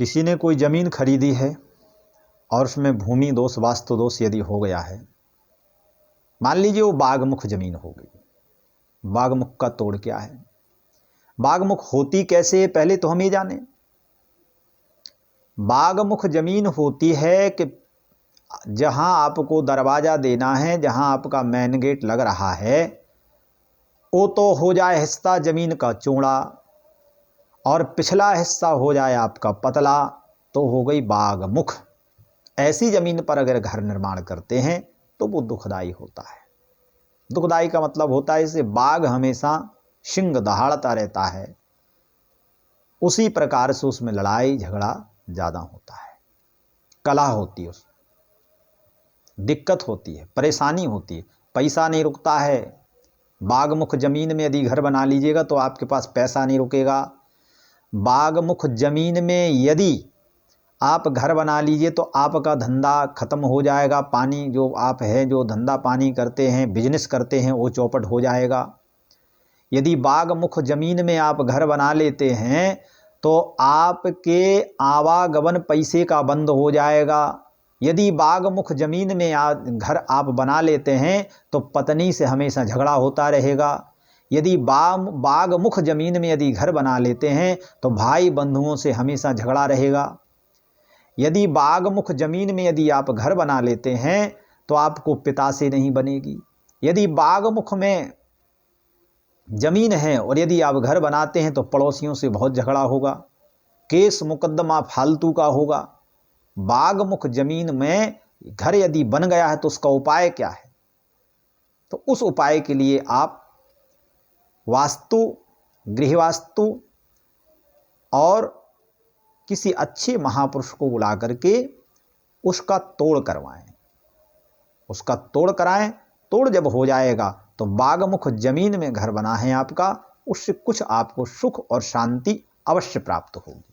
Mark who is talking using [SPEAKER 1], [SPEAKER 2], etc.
[SPEAKER 1] किसी ने कोई ज़मीन खरीदी है और उसमें भूमि दोष वास्तु दोष यदि हो गया है, मान लीजिए वो बागमुख ज़मीन हो गई। बागमुख का तोड़ क्या है, बागमुख होती कैसे है, पहले तो हम ये जाने। बागमुख ज़मीन होती है कि जहां आपको दरवाज़ा देना है, जहां आपका मेन गेट लग रहा है, वो तो हो जाए हिस्सा ज़मीन का चौड़ा और पिछला हिस्सा हो जाए आपका पतला, तो हो गई बागमुख। ऐसी ज़मीन पर अगर घर निर्माण करते हैं तो वो दुखदाई होता है। दुखदाई का मतलब होता है इसे बाघ हमेशा सिंग दहाड़ता रहता है, उसी प्रकार से उसमें लड़ाई झगड़ा ज़्यादा होता है, कलह होती है, उसमें दिक्कत होती है, परेशानी होती है, पैसा नहीं रुकता है। बागमुख ज़मीन में यदि घर बना लीजिएगा तो आपके पास पैसा नहीं रुकेगा। बागमुख ज़मीन में यदि आप घर बना लीजिए तो आपका धंधा खत्म हो जाएगा। पानी जो आप है, जो धंधा पानी करते हैं, बिजनेस करते हैं, वो चौपट हो जाएगा। यदि बागमुख ज़मीन में आप घर बना लेते हैं तो आपके आवागमन पैसे का बंद हो जाएगा। यदि बागमुख ज़मीन में घर आप बना लेते हैं तो पत्नी से हमेशा झगड़ा होता रहेगा। यदि बागमुख ज़मीन में यदि घर बना लेते हैं तो भाई बंधुओं से हमेशा झगड़ा रहेगा। यदि बागमुख ज़मीन में यदि आप घर बना लेते हैं तो आपको पिता से नहीं बनेगी। यदि बागमुख में ज़मीन है और यदि आप घर बनाते हैं तो पड़ोसियों से बहुत झगड़ा होगा, केस मुकदमा फालतू का होगा। बागमुख ज़मीन में घर यदि बन गया है तो उसका उपाय क्या है, तो उस उपाय के लिए आप वास्तु, गृहवास्तु और किसी अच्छे महापुरुष को बुला करके उसका तोड़ करवाएं, उसका तोड़ कराएं। तोड़ जब हो जाएगा तो बागमुख ज़मीन में घर बना है आपका, उससे कुछ आपको सुख और शांति अवश्य प्राप्त होगी।